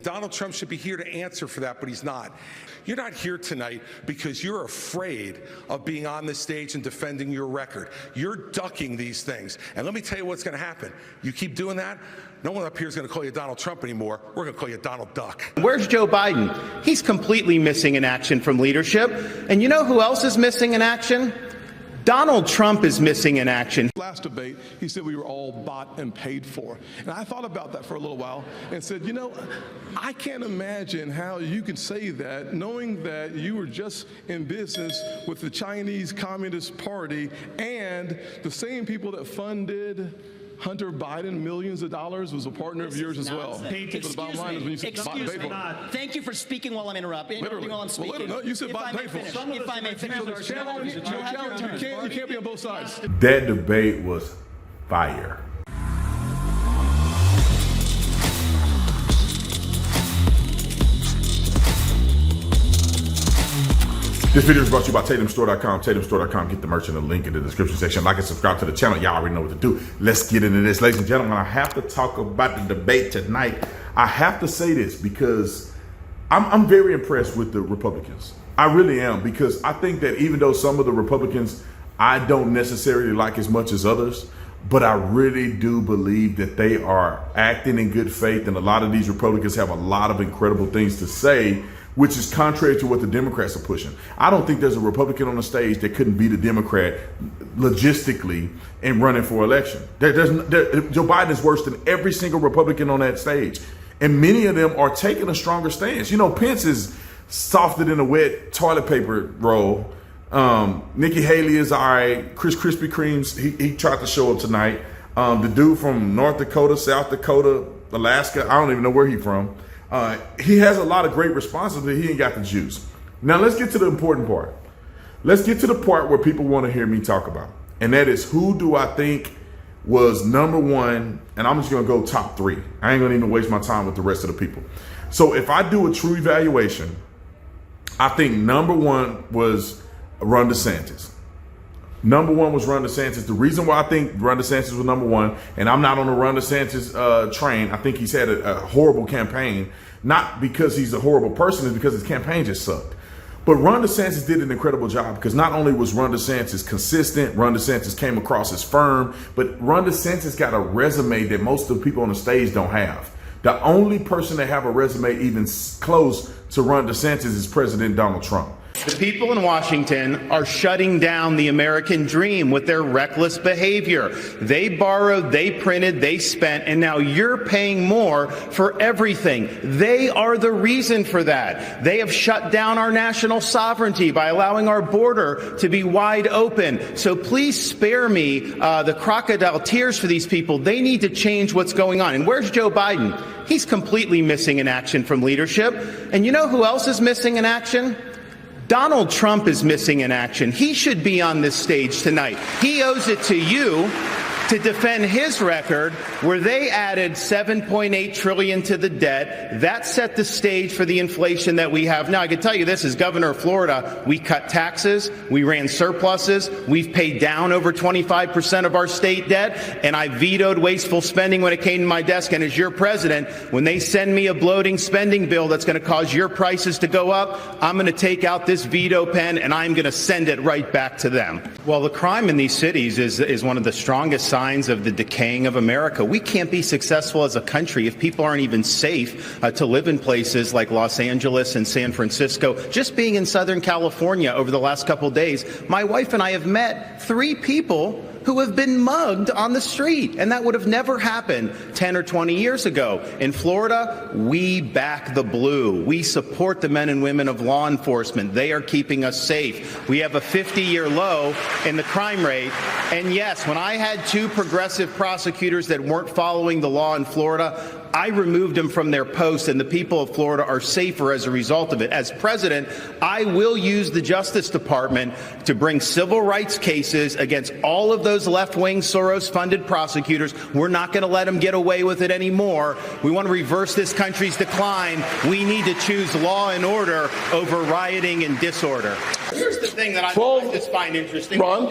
Donald Trump should be here to answer for that, but he's not. You're not here tonight because you're afraid of being on this stage and defending your record. You're ducking these things. And let me tell you what's going to happen. You keep doing that, no one up here is going to call you Donald Trump anymore. We're going to call you Donald Duck. Where's Joe Biden? He's completely missing in action from leadership. And you know who else is missing in action? Donald Trump is missing in action. Last debate, he said we were all bought and paid for. And I thought about that for a little while and said, you know, I can't imagine how you can say that knowing that you were just in business with the Chinese Communist Party and the same people that funded Hunter Biden millions of dollars was a partner of yours as well. Excuse me. Thank you for speaking while I'm interrupting. While I'm speaking. No, you said bought and paid for. If I may finish. You can't be on both sides. That debate was fire. This video is brought to you by TatumStore.com. TatumStore.com. Get the merch in the link in the description section. Like and subscribe to the channel. Y'all already know what to do. Let's get into this. Ladies and gentlemen, I have to talk about the debate tonight. I have to say this because I'm very impressed with the Republicans. I really am, because I think that even though some of the Republicans I don't necessarily like as much as others, but I really do believe that they are acting in good faith. And a lot of these Republicans have a lot of incredible things to say, which is contrary to what the Democrats are pushing. I don't think there's a Republican on the stage that couldn't beat a Democrat logistically in running for election. Joe Biden is worse than every single Republican on that stage. And many of them are taking a stronger stance. You know, Pence is softer than a wet toilet paper roll. Nikki Haley is all right. Chris Krispy Kreme's, he tried to show up tonight. The dude from North Dakota, South Dakota, Alaska, I don't even know where he's from. He has a lot of great responses, but he ain't got the juice. Now let's get to the important part. Let's get to the part where people want to hear me talk about. And that is, who do I think was number one? And I'm just going to go top three. I ain't going to even waste my time with the rest of the people. So if I do a true evaluation, I think number one was Ron DeSantis. Number one was Ron DeSantis. The reason why I think Ron DeSantis was number one, and I'm not on the Ron DeSantis train, I think he's had a horrible campaign, not because he's a horrible person, it's because his campaign just sucked. But Ron DeSantis did an incredible job, because not only was Ron DeSantis consistent, Ron DeSantis came across as firm, but Ron DeSantis got a resume that most of the people on the stage don't have. The only person that have a resume even close to Ron DeSantis is President Donald Trump. The people in Washington are shutting down the American dream with their reckless behavior. They borrowed, they printed, they spent, and now you're paying more for everything. They are the reason for that. They have shut down our national sovereignty by allowing our border to be wide open. So please spare me the crocodile tears for these people. They need to change what's going on. And where's Joe Biden? He's completely missing in action from leadership. And you know who else is missing in action? Donald Trump is missing in action. He should be on this stage tonight. He owes it to you to defend his record, where they added $7.8 trillion to the debt. That set the stage for the inflation that we have now. I can tell you this, as governor of Florida, we cut taxes, we ran surpluses, we've paid down over 25% of our state debt, and I vetoed wasteful spending when it came to my desk. And as your president, when they send me a bloating spending bill that's going to cause your prices to go up, I'm going to take out this veto pen and I'm going to send it right back to them. Well, the crime in these cities is one of the strongest signs of the decaying of America. We can't be successful as a country if people aren't even safe to live in places like Los Angeles and San Francisco. Just being in Southern California over the last couple of days, my wife and I have met 3 people who have been mugged on the street, and that would have never happened 10 or 20 years ago. In Florida, we back the blue. We support the men and women of law enforcement. They are keeping us safe. We have a 50-year low in the crime rate. And yes, when I had 2 progressive prosecutors that weren't following the law in Florida, I removed them from their posts, and the people of Florida are safer as a result of it. As president, I will use the Justice Department to bring civil rights cases against all of those left-wing Soros-funded prosecutors. We're not going to let them get away with it anymore. We want to reverse this country's decline. We need to choose law and order over rioting and disorder. Here's the thing that I just find interesting. Ron,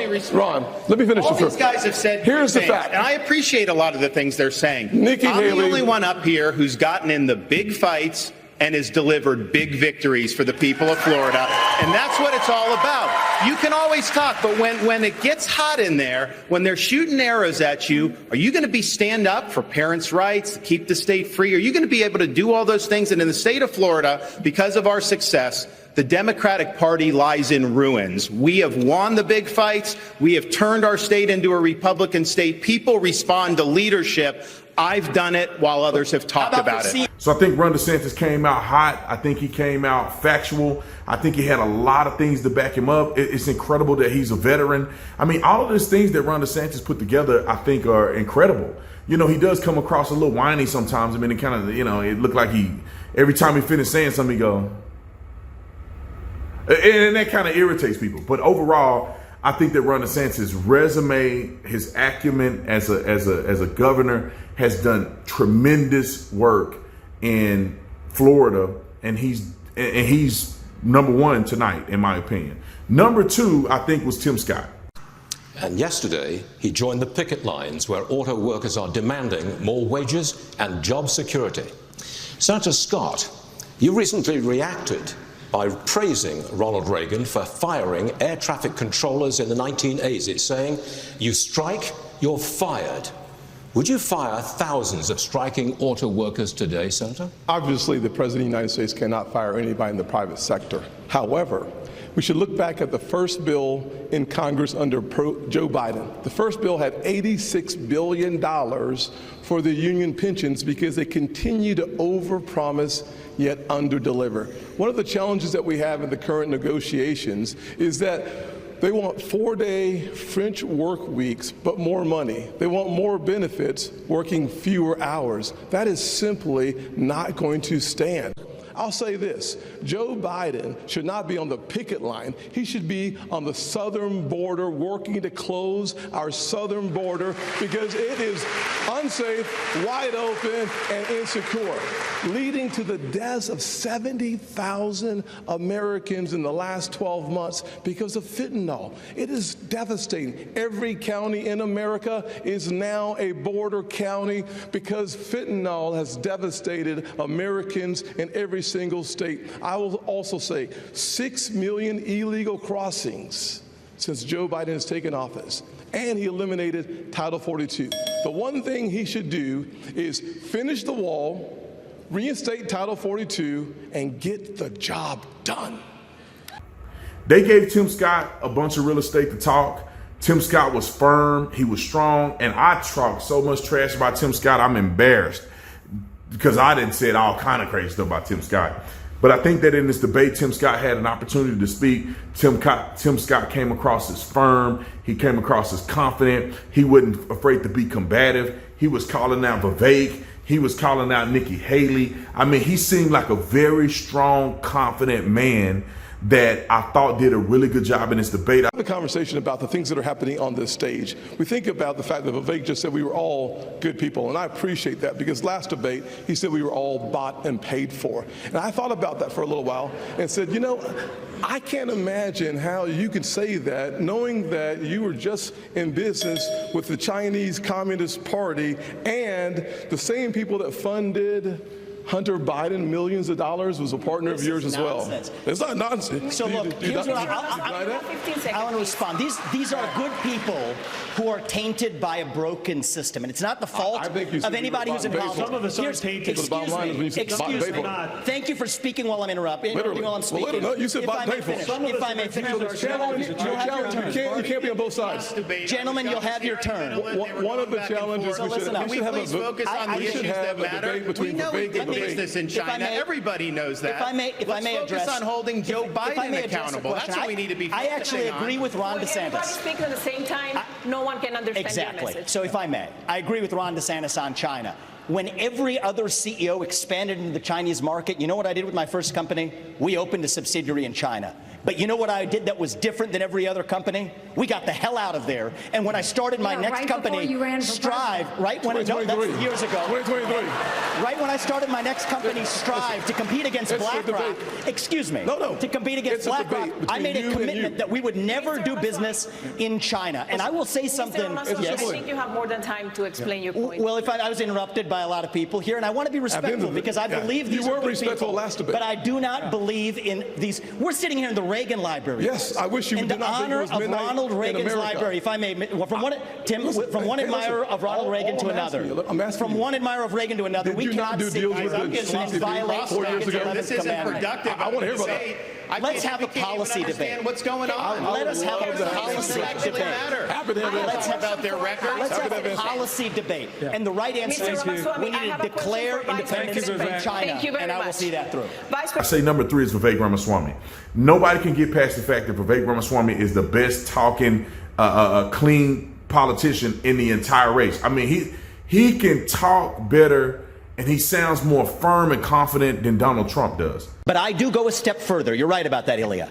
let me finish all this. These guys have said here's the fact, and I appreciate a lot of the things they're saying. Nikki I'm Haley, the only one up here who's gotten in the big fights and has delivered big victories for the people of Florida. And that's what it's all about. You can always talk, but when it gets hot in there, when they're shooting arrows at you, are you going to be stand up for parents' rights, to keep the state free? Are you going to be able to do all those things? And in the state of Florida, because of our success, the Democratic Party lies in ruins. We have won the big fights. We have turned our state into a Republican state. People respond to leadership. I've done it while others have talked about it. So I think Ron DeSantis came out hot. I think he came out factual. I think he had a lot of things to back him up. It's incredible that he's a veteran. I mean, all of these things that Ron DeSantis put together, I think are incredible. You know, he does come across a little whiny sometimes. I mean, it kind of, you know, it looked like every time he finished saying something, he go, and that kind of irritates people. But overall, I think that Ron DeSantis' resume, his acumen as a governor, has done tremendous work in Florida, and he's number one tonight, in my opinion. Number two, I think, was Tim Scott. And yesterday, he joined the picket lines where auto workers are demanding more wages and job security. Senator Scott, you recently reacted by praising Ronald Reagan for firing air traffic controllers in the 1980s, saying, "You strike, you're fired." Would you fire thousands of striking auto workers today, Senator? Obviously, the President of the United States cannot fire anybody in the private sector. However, we should look back at the first bill in Congress under Joe Biden. The first bill had $86 billion for the union pensions because they continue to overpromise yet underdeliver. One of the challenges that we have in the current negotiations is that they want 4-day French work weeks, but more money. They want more benefits, working fewer hours. That is simply not going to stand. I'll say this, Joe Biden should not be on the picket line. He should be on the southern border working to close our southern border because it is unsafe, wide open, and insecure, leading to the deaths of 70,000 Americans in the last 12 months because of fentanyl. It is devastating. Every county in America is now a border county because fentanyl has devastated Americans in every single state. I will also say 6 million illegal crossings since Joe Biden has taken office, and he eliminated Title 42. The one thing he should do is finish the wall, reinstate Title 42, and get the job done. They gave Tim Scott a bunch of real estate to talk. Tim Scott was firm, he was strong, and I talked so much trash about Tim Scott, I'm embarrassed, because I didn't say all kind of crazy stuff about Tim Scott. But I think that in this debate, Tim Scott had an opportunity to speak. Tim Scott came across as firm. He came across as confident. He wasn't afraid to be combative. He was calling out Vivek. He was calling out Nikki Haley. I mean, he seemed like a very strong, confident man that I thought did a really good job in this debate. I have a conversation about the things that are happening on this stage. We think about the fact that Vivek just said we were all good people, and I appreciate that because last debate he said we were all bought and paid for. And I thought about that for a little while and said, you know, I can't imagine how you can say that knowing that you were just in business with the Chinese Communist Party and the same people that funded Hunter Biden millions of dollars was a partner of yours as well. It's not nonsense. So look, here's what I want to respond. These are good people who are tainted by a broken system, and it's not the fault of anybody who's involved. Some of us are tainted. Excuse me. Thank you for speaking while I'm interrupting while I'm speaking. You said bought and paid for. If I may finish. You can't be on both sides. Gentlemen, you'll have your turn. One of the challenges we should have focus on the issues that matter. between Vivek and business in China. Everybody knows that. If I may address, focus on holding Joe Biden accountable. That's what we need to be focusing on. I actually agree with Ron DeSantis. Everybody speaks at the same time. No one can understand your message. So if I may, I agree with Ron DeSantis on China. When every other CEO expanded into the Chinese market, you know what I did with my first company? We opened a subsidiary in China. But you know what I did that was different than every other company? We got the hell out of there. And when I started my next company, Strive, that's years ago. 2023. Right when I started my next company, Strive, to compete against BlackRock, to compete against BlackRock, I made a commitment that we would never do business in China. And I will say something. I think you have more than time to explain your point. Well, if I was interrupted by by a lot of people here, and I want to be respectful because I believe these you are were good respectful people. last debate. But I do not believe in these. We're sitting here in the Reagan Library. Yes, I wish you in did the not think it honor was of midnight Ronald in Reagan's America. library, if I may. Well, from one admirer of Ronald Reagan to another. From one admirer of Reagan to another, we cannot sit deals here with the and violate 4 years Reagan's ago? 11th This isn't commandment. productive. I want to hear about that. Let's have a policy debate. What's going on? Let us have a policy debate. Happy to have Let's answers. have about their record. Let's have a policy debate. And the right answer Mr. is Ramaswamy, we need I have to a question declare for Vice independence President. from China, Thank you very and I will much. see that through. Vice I President. say number 3 is Vivek Ramaswamy. Nobody can get past the fact that Vivek Ramaswamy is the best talking, clean politician in the entire race. I mean, he can talk better and he sounds more firm and confident than Donald Trump does. But I do go a step further. You're right about that, Ilya.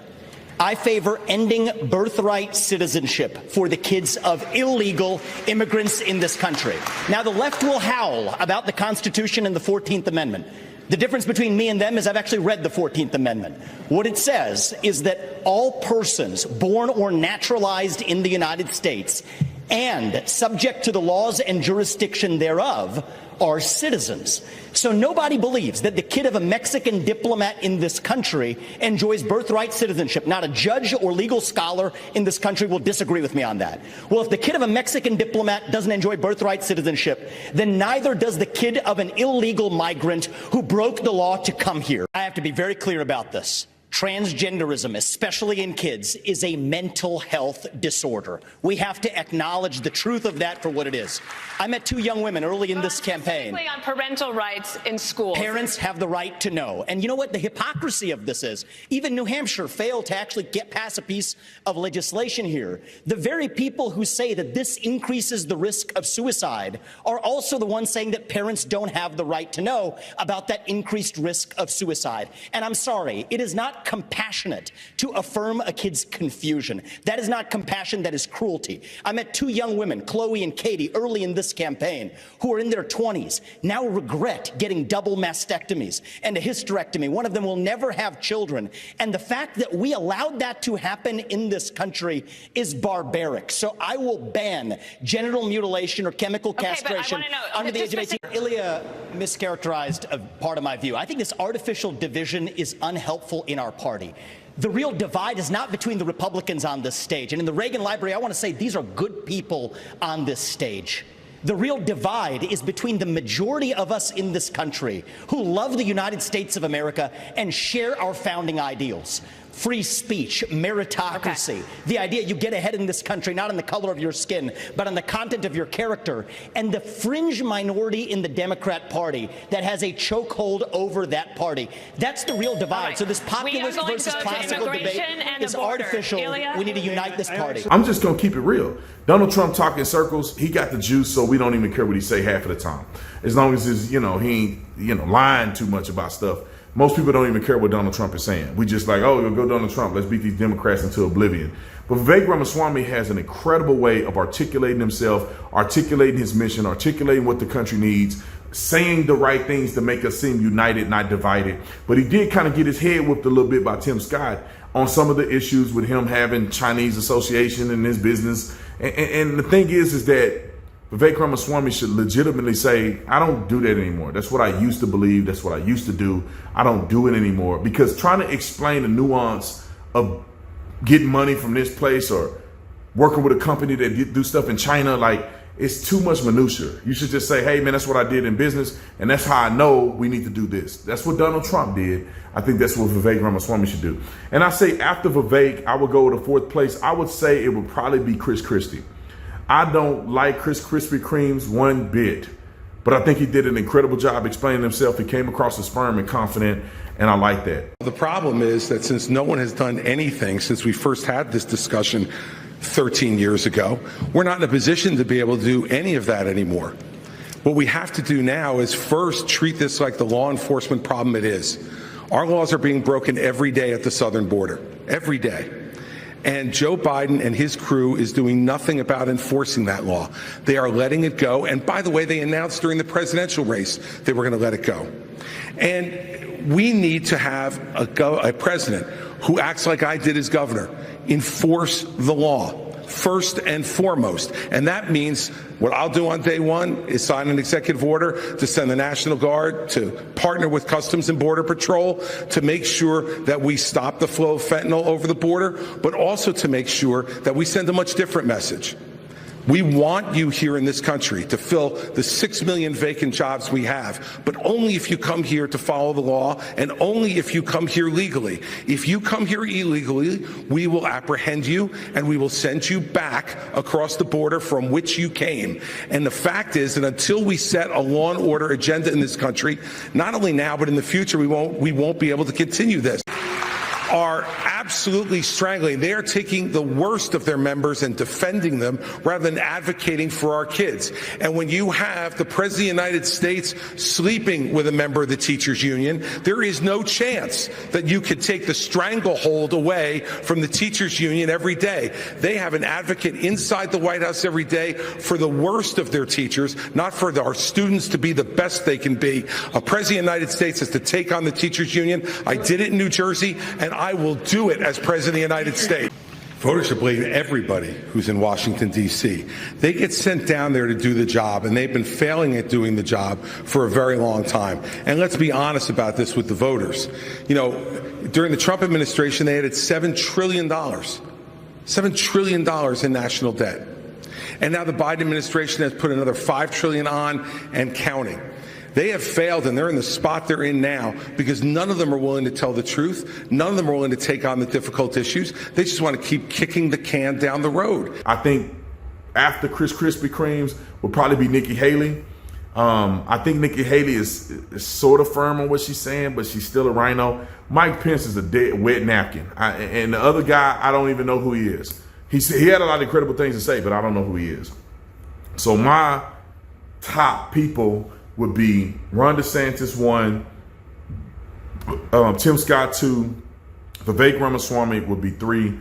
I favor ending birthright citizenship for the kids of illegal immigrants in this country. Now, the left will howl about the Constitution and the 14th Amendment. The difference between me and them is I've actually read the 14th Amendment. What it says is that all persons born or naturalized in the United States and subject to the laws and jurisdiction thereof are citizens. So nobody believes that the kid of a Mexican diplomat in this country enjoys birthright citizenship. Not a judge or legal scholar in this country will disagree with me on that. Well, if the kid of a Mexican diplomat doesn't enjoy birthright citizenship, then neither does the kid of an illegal migrant who broke the law to come here. I have to be very clear about this. Transgenderism, especially in kids, is a mental health disorder. We have to acknowledge the truth of that for what it is. I met 2 young women early in this campaign. Specifically on parental rights in schools. Parents have the right to know. And you know what the hypocrisy of this is? Even New Hampshire failed to actually get past a piece of legislation here. The very people who say that this increases the risk of suicide are also the ones saying that parents don't have the right to know about that increased risk of suicide. And I'm sorry, it is not compassionate to affirm a kid's confusion. That is not compassion, that is cruelty. I met 2 young women, Chloe and Katie, early in this campaign, who are in their 20s, now regret getting double mastectomies and a hysterectomy. One of them will never have children. And the fact that we allowed that to happen in this country is barbaric. So I will ban genital mutilation or chemical castration under the age of 18. Ilya mischaracterized a part of my view. I think this artificial division is unhelpful in our party. The real divide is not between the Republicans on this stage. And in the Reagan Library, I want to say these are good people on this stage. The real divide is between the majority of us in this country who love the United States of America and share our founding ideals. Free speech, meritocracy, the idea you get ahead in this country not on the color of your skin, but on the content of your character, and the fringe minority in the Democrat Party that has a chokehold over that party. That's the real divide. Right. So this populist versus classical debate is artificial. Ilya? We need to unite this party. I'm just going to keep it real. Donald Trump talk in circles. He got the juice, so we don't even care what he say half of the time. As long as he ain't, lying too much about stuff. Most people don't even care what Donald Trump is saying. We just like, oh, go Donald Trump. Let's beat these Democrats into oblivion. But Vivek Ramaswamy has an incredible way of articulating himself, articulating his mission, articulating what the country needs, saying the right things to make us seem united, not divided. But he did kind of get his head whipped a little bit by Tim Scott on some of the issues with him having Chinese association in his business. And the thing is that Vivek Ramaswamy should legitimately say, I don't do that anymore. That's what I used to believe. That's what I used to do. I don't do it anymore. Because trying to explain the nuance of getting money from this place or working with a company that do stuff in China, like, it's too much minutia. You should just say, hey, man, that's what I did in business. And that's how I know we need to do this. That's what Donald Trump did. I think that's what Vivek Ramaswamy should do. And I say after Vivek, I would go to 4th place. I would say it would probably be Chris Christie. I don't like Chris Krispy Kreme's one bit, but I think he did an incredible job explaining himself. He came across as firm and confident, and I like that. The problem is that since no one has done anything since we first had this discussion 13 years ago, we're not in a position to be able to do any of that anymore. What we have to do now is first treat this like the law enforcement problem it is. Our laws are being broken every day at the southern border, every day. And Joe Biden and his crew is doing nothing about enforcing that law. They are letting it go. And by the way, they announced during the presidential race they were going to let it go. And we need to have a president who acts like I did as governor, enforce the law. first and foremost. And that means what I'll do on day one is sign an executive order to send the National Guard to partner with Customs and Border Patrol to make sure that we stop the flow of fentanyl over the border, but also to make sure that we send a much different message. We want you here in this country to fill the 6 million vacant jobs we have, but only if you come here to follow the law and only if you come here legally. If you come here illegally, we will apprehend you and we will send you back across the border from which you came. And the fact is that until we set a law and order agenda in this country, not only now but in the future, we won't be able to continue this. Are absolutely strangling. They are taking the worst of their members and defending them rather than advocating for our kids. And when you have the President of the United States sleeping with a member of the teachers union, there is no chance that you could take the stranglehold away from the teachers union every day. They have an advocate inside the White House every day for the worst of their teachers, not for our students to be the best they can be. A President of the United States has to take on the teachers union. I did it in New Jersey, and I will do it as President of the United States. Voters should blame everybody who's in Washington, D.C. They get sent down there to do the job, and they've been failing at doing the job for a very long time. And let's be honest about this with the voters. You know, during the Trump administration, they added $7 trillion in national debt. And now the Biden administration has put another $5 trillion on and counting. They have failed, and they're in the spot they're in now because none of them are willing to tell the truth. None of them are willing to take on the difficult issues. They just want to keep kicking the can down the road. I think after Chris Krispy Kremes will probably be Nikki Haley. I think Nikki Haley is sort of firm on what she's saying, but she's still a rhino. Mike Pence is a dead wet napkin. And the other guy, I don't even know who he is. He had a lot of incredible things to say, but I don't know who he is. So my top people would be Ron DeSantis 1, Tim Scott 2, Vivek Ramaswamy would be 3,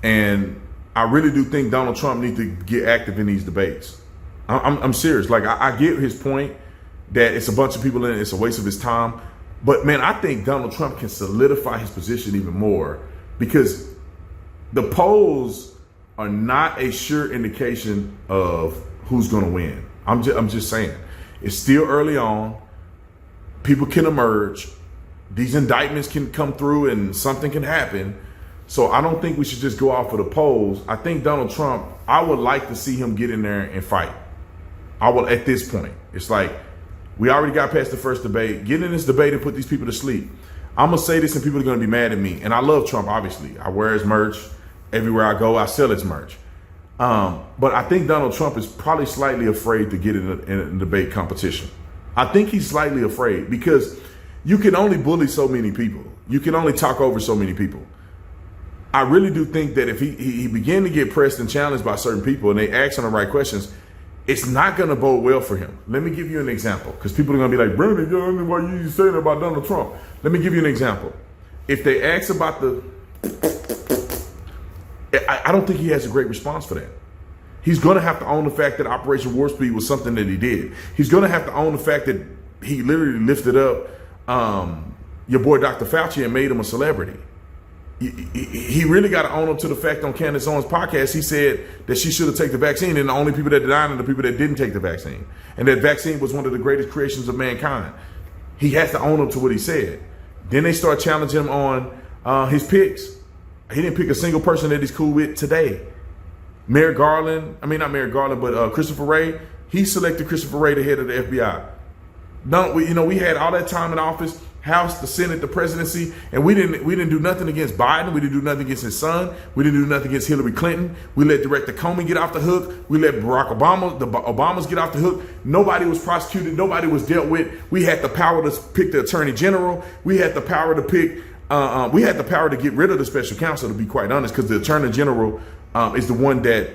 and I really do think Donald Trump needs to get active in these debates. I'm serious. Like, I get his point that it's a bunch of people in it, it's a waste of his time, but man, I think Donald Trump can solidify his position even more because the polls are not a sure indication of who's going to win. I'm just saying. It's still early on. People can emerge. These indictments can come through and something can happen. So I don't think we should just go off of the polls. I think Donald Trump, I would like to see him get in there and fight. I will at this point. It's like we already got past the first debate. Get in this debate and put these people to sleep. I'm going to say this and people are going to be mad at me. And I love Trump, obviously. I wear his merch. Everywhere I go, I sell his merch. But I think Donald Trump is probably slightly afraid to get in a debate competition. I think he's slightly afraid because you can only bully so many people. You can only talk over so many people. I really do think that if he began to get pressed and challenged by certain people and they ask him the right questions, it's not going to bode well for him. Let me give you an example because people are going to be like, Brandon, why are you saying about Donald Trump? Let me give you an example. If they ask about I don't think he has a great response for that. He's going to have to own the fact that Operation Warp Speed was something that he did. He's going to have to own the fact that he literally lifted up your boy Dr. Fauci and made him a celebrity. He really got to own up to the fact on Candace Owens' podcast, he said that she should have taken the vaccine, and the only people that denied are the people that didn't take the vaccine. And that vaccine was one of the greatest creations of mankind. He has to own up to what he said. Then they start challenging him on his picks. He didn't pick a single person that he's cool with today. Merrick Garland, not Merrick Garland, but Christopher Wray, he selected Christopher Wray, the head of the FBI. We had all that time in office, House, the Senate, the presidency, and we didn't do nothing against Biden. We didn't do nothing against his son. We didn't do nothing against Hillary Clinton. We let Director Comey get off the hook. We let Barack Obama, the Obamas get off the hook. Nobody was prosecuted. Nobody was dealt with. We had the power to pick the Attorney General. We had the power to pick. We had the power to get rid of the special counsel, to be quite honest, because the Attorney General is the one that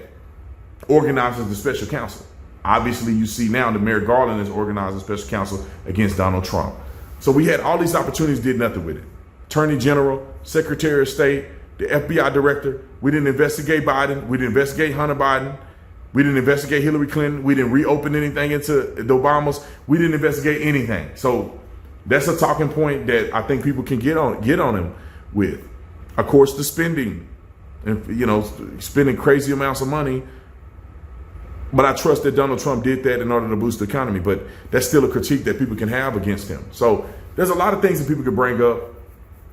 organizes the special counsel. Obviously, you see now that Merrick Garland is organizing special counsel against Donald Trump. So we had all these opportunities, did nothing with it. Attorney General, Secretary of State, the FBI Director. We didn't investigate Biden. We didn't investigate Hunter Biden. We didn't investigate Hillary Clinton. We didn't reopen anything into the Obamas. We didn't investigate anything. So that's a talking point that I think people can get on him with. Of course, the spending. and, you know, spending crazy amounts of money. But I trust that Donald Trump did that in order to boost the economy. But that's still a critique that people can have against him. So there's a lot of things that people can bring up.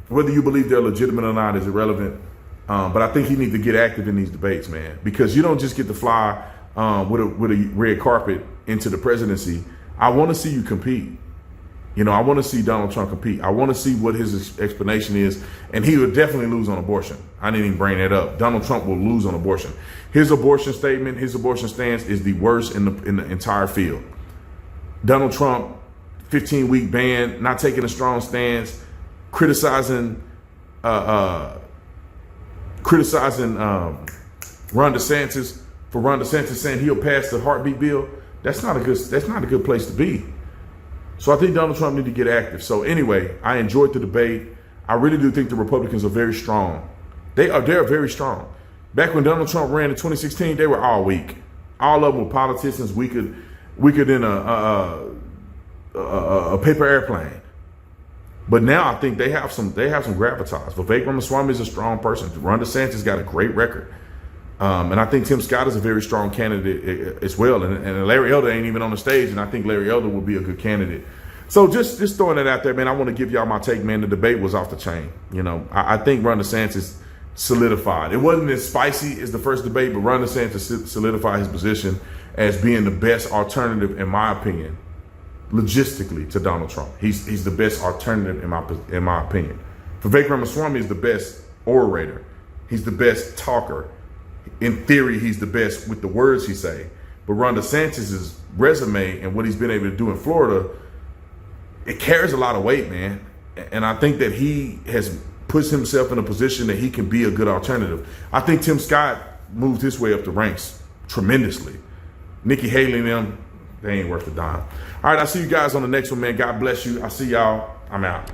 Whether you believe they're legitimate or not is irrelevant. But I think he needs to get active in these debates, man, because you don't just get to fly with a red carpet into the presidency. I want to see you compete. You know, I want to see Donald Trump compete. I want to see what his explanation is. And he would definitely lose on abortion. I didn't even bring that up. Donald Trump will lose on abortion. His abortion statement, his abortion stance is the worst in the entire field. Donald Trump, 15-week ban, not taking a strong stance, criticizing Ron DeSantis for Ron DeSantis saying he'll pass the heartbeat bill. That's not a good place to be. So I think Donald Trump need to get active. So anyway, I enjoyed the debate. I really do think the Republicans are very strong. They're very strong. Back when Donald Trump ran in 2016, they were all weak. All of them were politicians weaker than a paper airplane. But now I think they have some gravitas. Vivek Ramaswamy is a strong person. Ron DeSantis got a great record. And I think Tim Scott is a very strong candidate as well. And Larry Elder ain't even on the stage, and I think Larry Elder will be a good candidate. So just throwing it out there, man, I want to give y'all my take, man. The debate was off the chain. You know, I think Ron DeSantis solidified. It wasn't as spicy as the first debate, but Ron DeSantis solidified his position as being the best alternative, in my opinion, logistically to Donald Trump. He's the best alternative in my opinion. Vivek Ramaswamy is the best orator. He's the best talker. In theory, he's the best with the words he say. But Ron DeSantis' resume and what he's been able to do in Florida, it carries a lot of weight, man. And I think that he has puts himself in a position that he can be a good alternative. I think Tim Scott moved his way up the ranks tremendously. Nikki Haley and them, they ain't worth a dime. All right, I'll see you guys on the next one, man. God bless you. I'll see y'all. I'm out.